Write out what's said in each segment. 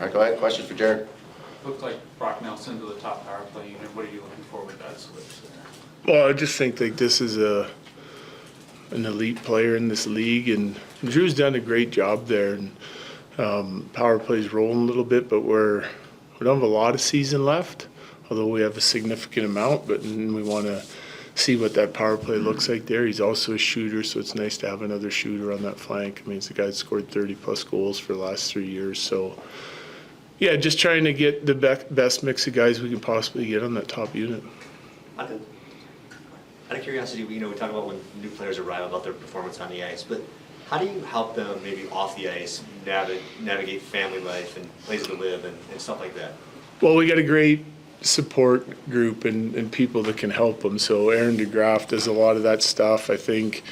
right, go ahead. Question for Jared. Looked like Brock Nelson to the top power play unit. What are you looking for with that switch there? Well, I just think like this is an elite player in this league, and Drew's done a great job there. And power play's rolling a little bit, but we don't have a lot of season left, although we have a significant amount. But we want to see what that power play looks like there. He's also a shooter, so it's nice to have another shooter on that flank. I mean, it's a guy that scored 30-plus goals for the last 3 years. So, yeah, just trying to get the best mix of guys we can possibly get on that top unit. Out of curiosity, we talk about when new players arrive about their performance on the ice, but how do you help them maybe off the ice navigate family life and places to live and stuff like that? Well, we got a great support group and people that can help them. So Aaron DeGraff does a lot of that stuff. I think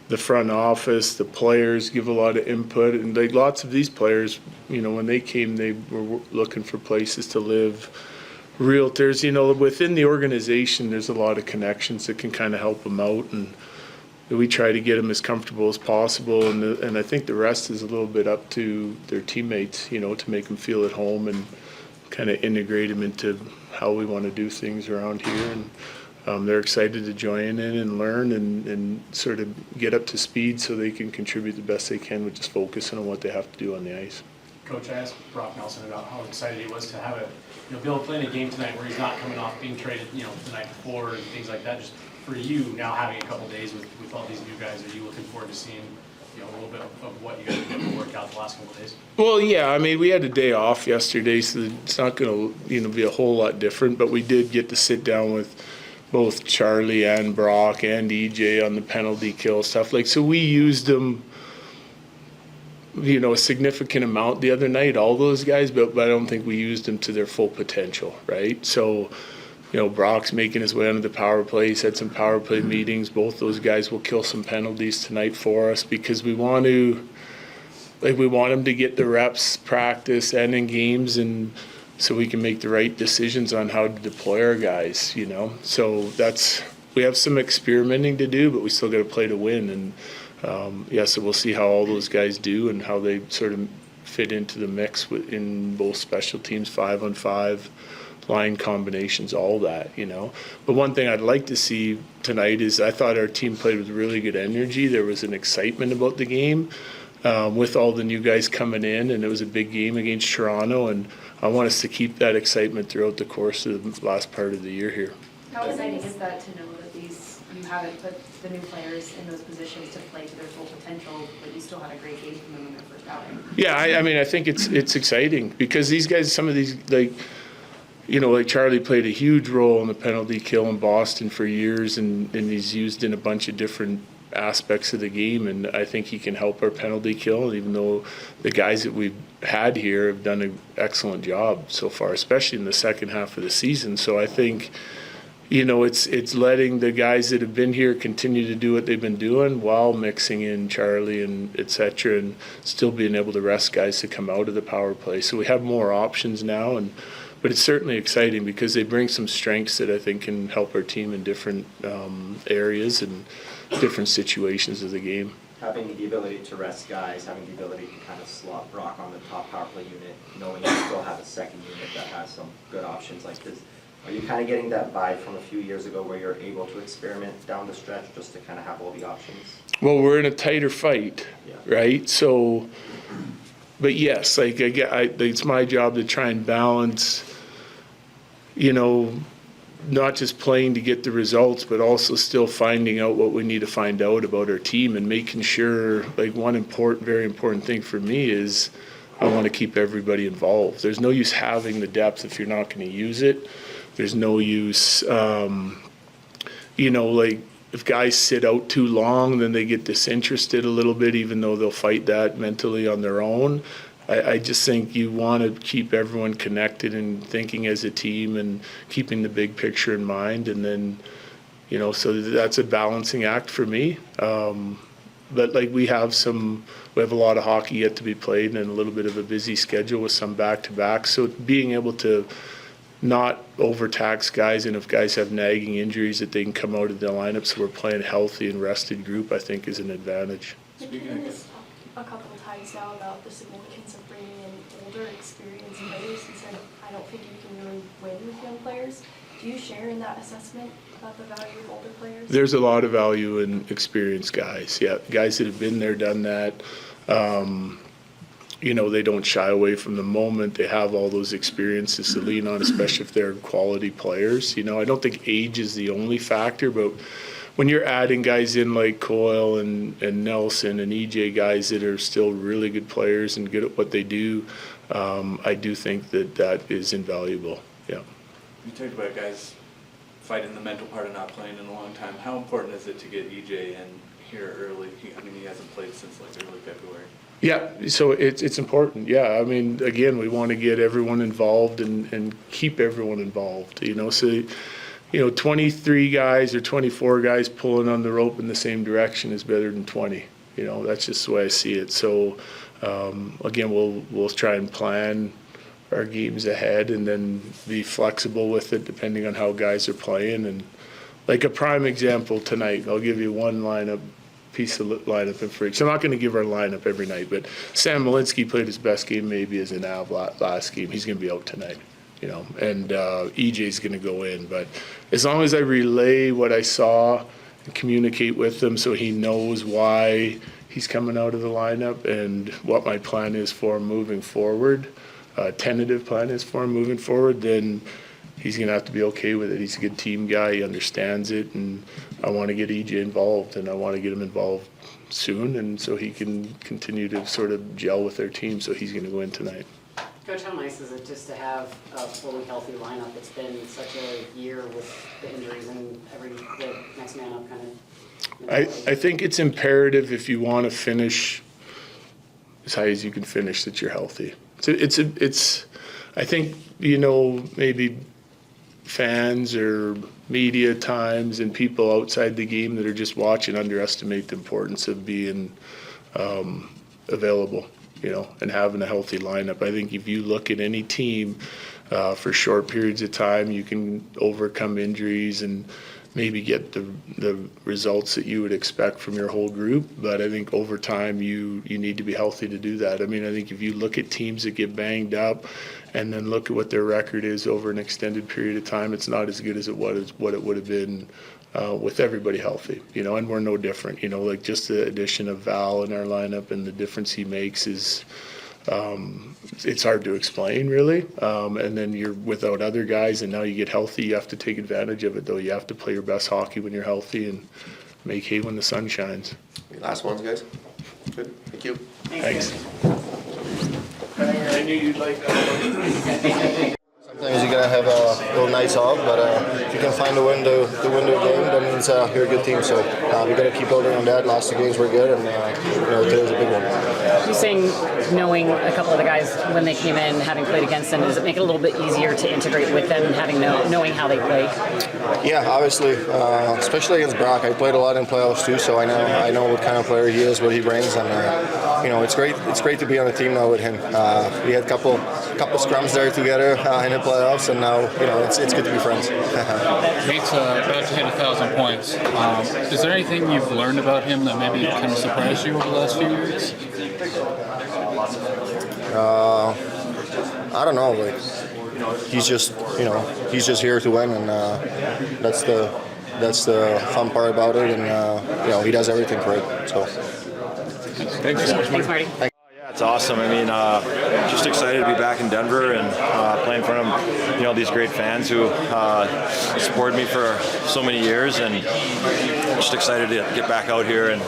the front office, the players give a lot of input, and like lots of these players, when they came, they were looking for places to live. Realtors, within the organization, there's a lot of connections that can kind of help them out, and we try to get them as comfortable as possible. And I think the rest is a little bit up to their teammates, to make them feel at home and kind of integrate them into how we want to do things around here. And they're excited to join in and learn and sort of get up to speed so they can contribute the best they can with just focusing on what they have to do on the ice. Coach, I asked Brock Nelson about how excited he was to have be able to play in a game tonight where he's not coming off being traded, the night before and things like that. Just for you now having a couple of days with all these new guys, are you looking forward to seeing, a little bit of what you guys have been able to work out the last couple of days? Well, yeah, I mean, we had a day off yesterday, so it's not going to, be a whole lot different, but we did get to sit down with both Charlie and Brock and EJ on the penalty kill stuff. So we used them, a significant amount the other night, all those guys, but I don't think we used them to their full potential, right? So, Brock's making his way onto the power play. He's had some power play meetings. Both those guys will kill some penalties tonight for us because we want them to get the reps, practice, and in games, and so we can make the right decisions on how to deploy our guys, So we have some experimenting to do, but we still got to play to win. And so we'll see how all those guys do and how they sort of fit into the mix in both special teams, 5-on-5, line combinations, all that, But one thing I'd like to see tonight is I thought our team played with really good energy. There was an excitement about the game with all the new guys coming in, and it was a big game against Toronto, and I want us to keep that excitement throughout the course of the last part of the year here. How exciting is that to know that you haven't put the new players in those positions to play to their full potential, but you still had a great game from them in their first outing? Yeah, I mean, I think it's exciting because these guys, some of these, like Charlie played a huge role in the penalty kill in Boston for years, and he's used in a bunch of different aspects of the game, and I think he can help our penalty kill, even though the guys that we've had here have done an excellent job so far, especially in the second half of the season. So I think it's letting the guys that have been here continue to do what they've been doing while mixing in Charlie and et cetera, and still being able to rest guys to come out of the power play. So we have more options now, but it's certainly exciting because they bring some strengths that I think can help our team in different areas and different situations of the game. Having the ability to rest guys, having the ability to kind of slot Brock on the top power play unit, knowing you still have a second unit that has some good options like this. Are you kind of getting that vibe from a few years ago where you're able to experiment down the stretch just to kind of have all the options? Well, we're in a tighter fight, right? So, but yes, it's my job to try and balance, not just playing to get the results, but also still finding out what we need to find out about our team and making sure, one very important thing for me is I want to keep everybody involved. There's no use having the depth if you're not going to use it. There's no use, if guys sit out too long, then they get disinterested a little bit, even though they'll fight that mentally on their own. I just think you want to keep everyone connected and thinking as a team and keeping the big picture in mind. And then, so that's a balancing act for me. But we have a lot of hockey yet to be played and a little bit of a busy schedule with some back-to-back. So being able to not overtax guys, and if guys have nagging injuries that they can come out of the lineup so we're playing healthy and rested group, I think is an advantage. Speaking of a couple of times now about the significance of bringing in older, experienced players. He said, I don't think you can really win with young players. Do you share in that assessment about the value of older players? There's a lot of value in experienced guys. Yeah, guys that have been there, done that. You know, they don't shy away from the moment. They have all those experiences to lean on, especially if they're quality players. You know, I don't think age is the only factor, but when you're adding guys in like Coyle and Nelson and EJ, guys that are still really good players and good at what they do, I do think that is invaluable. Yeah. You talked about guys fighting the mental part of not playing in a long time. How important is it to get EJ in here early? He hasn't played since like early February. Yeah, so it's important. Yeah, I mean, again, we want to get everyone involved and keep everyone involved. You know, so you know, 23 guys or 24 guys pulling on the rope in the same direction is better than 20. You know, that's just the way I see it. So again, we'll try and plan our games ahead and then be flexible with it depending on how guys are playing. And like a prime example tonight, I'll give you one piece of lineup information. So I'm not going to give our lineup every night, but Sam Malinsky played his best game maybe as an Av last game. He's going to be out tonight, you know, and EJ's going to go in. But as long as I relay what I saw and communicate with him so he knows why he's coming out of the lineup and what my plan is for him moving forward, tentative plan is for him moving forward, then he's going to have to be okay with it. He's a good team guy. He understands it. And I want to get EJ involved, and I want to get him involved soon, and so he can continue to sort of gel with their team. So he's going to go in tonight. Coach, how nice is it just to have a fully healthy lineup? It's been such a year with the injuries and the next man up kind of. I think it's imperative if you want to finish as high as you can finish that you're healthy. It's I think, you know, maybe fans or media times and people outside the game that are just watching underestimate the importance of being available, you know, and having a healthy lineup. I think if you look at any team for short periods of time, you can overcome injuries and maybe get the results that you would expect from your whole group. But I think over time you need to be healthy to do that. I mean, I think if you look at teams that get banged up and then look at what their record is over an extended period of time, it's not as good as what it would have been with everybody healthy, you know, and we're no different. You know, like just the addition of Val in our lineup and the difference he makes is it's hard to explain, really. And then you're without other guys, and now you get healthy. You have to take advantage of it, though. You have to play your best hockey when you're healthy and make hay when the sun shines. Any last ones, guys? Good. Thank you. Thanks. I knew you'd like that. Sometimes you gotta have little nights off, but if you can find a window game, that means you're a good team. So we gotta keep building on that. Last two games were good, and you know, today's a big one. You're saying knowing a couple of the guys when they came in, having played against them, does it make it a little bit easier to integrate with them, having knowing how they play? Yeah, obviously, especially against Brock. I played a lot in playoffs too, so I know what kind of player he is, what he brings, and you know, it's great to be on a team now with him. We had a couple scrums there together in the playoffs, and now, you know, it's good to be friends. Nate's about to hit 1,000 points. Is there anything you've learned about him that maybe kind of surprised you over the last few years? I don't know. Like, he's just here to win, and that's the fun part about it. And you know, he does everything for it. So. Thanks, Marty. It's awesome. I mean, just excited to be back in Denver and play in front of, you know, these great fans who supported me for so many years, and just excited to get back out here and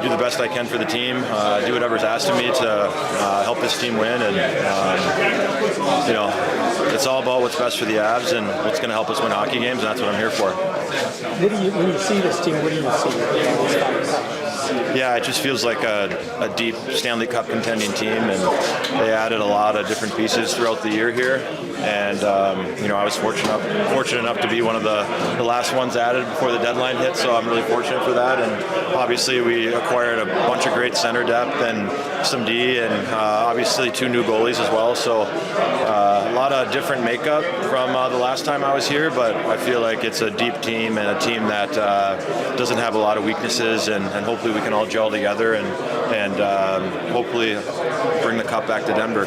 do the best I can for the team, do whatever's asked of me to help this team win, and you know, it's all about what's best for the Avs and what's going to help us win hockey games, and that's what I'm here for. When you see this team, what do you see? Yeah, it just feels like a deep Stanley Cup contending team, and they added a lot of different pieces throughout the year here. And you know, I was fortunate enough to be one of the last ones added before the deadline hit, so I'm really fortunate for that. And obviously, we acquired a bunch of great center depth and some D, and obviously 2 new goalies as well. So a lot of different makeup from the last time I was here, but I feel like it's a deep team and a team that doesn't have a lot of weaknesses, and hopefully we can all gel together and and hopefully bring the cup back to Denver.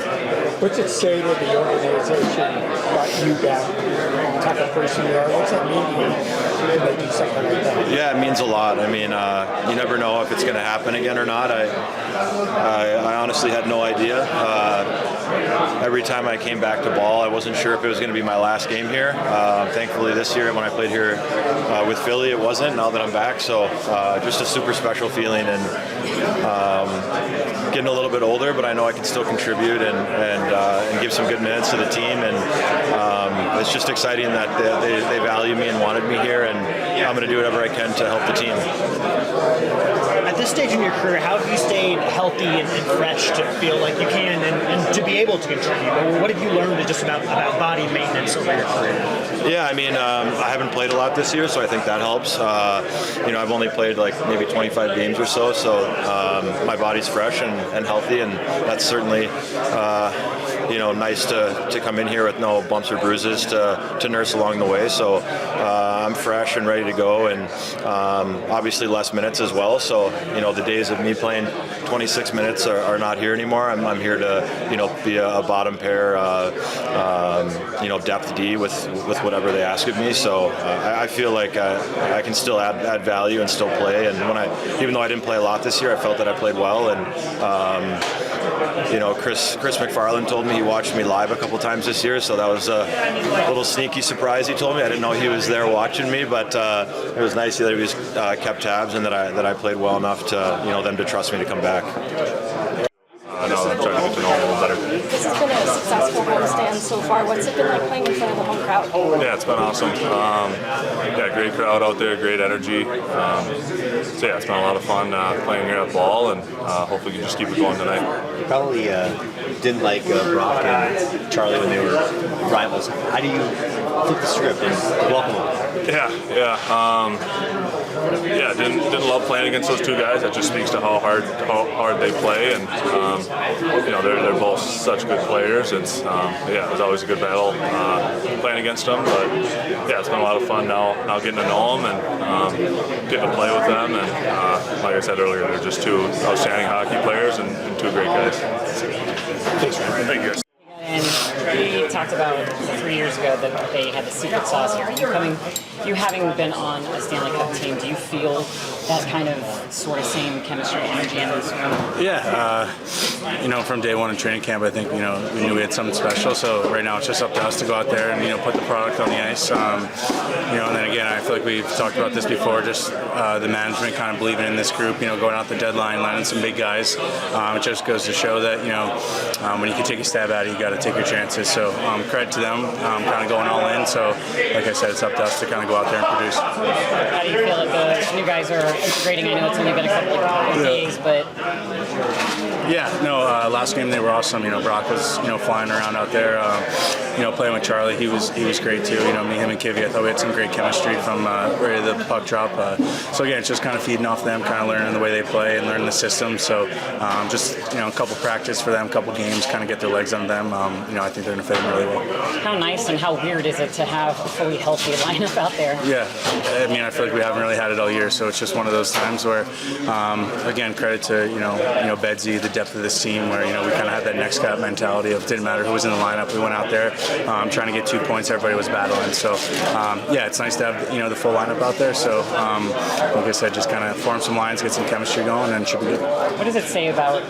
What's it say to the organization about you back, the type of person you are? What's that mean to you when they do something like that? Yeah, it means a lot. I mean, you never know if it's going to happen again or not. I honestly had no idea. Every time I came back to ball, I wasn't sure if it was going to be my last game here. Thankfully this year when I played here with Philly, it wasn't. Now that I'm back, so just a super special feeling, and getting a little bit older, but I know I can still contribute and give some good minutes to the team, and it's just exciting that they value me and wanted me here, and I'm going to do whatever I can to help the team. At this stage in your career, how have you stayed healthy and fresh to feel like you can and to be able to contribute? What have you learned just about body maintenance over your career? Yeah, I mean, I haven't played a lot this year, so I think that helps. I've only played like maybe 25 games or so my body's fresh and healthy, and that's certainly nice to come in here with no bumps or bruises to nurse along the way. So I'm fresh and ready to go, and obviously less minutes as well. So the days of me playing 26 minutes are not here anymore. I'm here to be a bottom pair, depth D with whatever they ask of me. So I feel like I can still add value and still play. And even though I didn't play a lot this year, I felt that I played well. And Chris McFarland told me he watched me live a couple times this year, so that was a little sneaky surprise. He told me I didn't know he was there watching me, but it was nice that he was kept tabs and that I played well enough to them to trust me to come back. I'm trying to get to know him a little better. This has been a successful homestand so far. What's it been like playing in front of the home crowd? Yeah, it's been awesome. Great crowd out there, great energy. It's been a lot of fun playing here at Ball, and hopefully we can just keep it going tonight. You probably didn't like Brock and Charlie when they were rivals. How do you flip the script and welcome them? Didn't love playing against those two guys. That just speaks to how hard they play, and they're both such good players. It was always a good battle playing against them. But it's been a lot of fun now getting to know them and getting to play with them. And like I said earlier, they're just two outstanding hockey players and two great guys. Thanks, man. Thank you. And we talked about 3 years ago that they had the secret sauce here. You having been on a Stanley Cup team, do you feel that kind of sort of same chemistry, energy in this room? Yeah, from day one in training camp, I think, we knew we had something special. So right now it's just up to us to go out there and, put the product on the ice. And then again, I feel like we've talked about this before, just the management kind of believing in this group, going out the deadline, landing some big guys. It just goes to show that, when you can take a stab at it, you got to take your chances. So credit to them, kind of going all in. So like I said, it's up to us to kind of go out there and produce. How do you feel like the new guys are integrating? I know it's only been a couple of days, but... last game they were awesome. Brock was, flying around out there, playing with Charlie. He was great too. Me, him, and Kivy. I thought we had some great chemistry from right at the puck drop. So again, it's just kind of feeding off them, kind of learning the way they play and learning the system. So just a couple practice for them, a couple games, kind of get their legs on them. I think they're going to fit in really well. How nice and how weird is it to have a fully healthy lineup out there? Yeah, I feel like we haven't really had it all year, so it's just one of those times where, again, credit to Bedsy, the depth of this team, where we kind of had that next cut mentality of it didn't matter who was in the lineup. We went out there trying to get 2 points. Everybody was battling. So it's nice to have the full lineup out there. So like I said, just kind of form some lines, get some chemistry going, and it should be good. What does it say about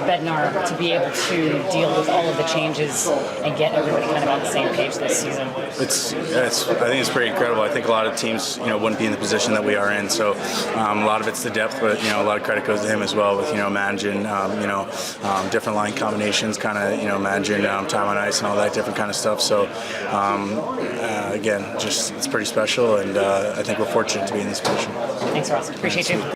Bednar to be able to deal with all of the changes and get everybody kind of on the same page this season? I think it's pretty incredible. I think a lot of teams wouldn't be in the position that we are in. So a lot of it's the depth, but a lot of credit goes to him as well with managing different line combinations, kind of managing time on ice and all that different kind of stuff. So again, just it's pretty special, and I think we're fortunate to be in this position. Thanks, Ross. Appreciate you.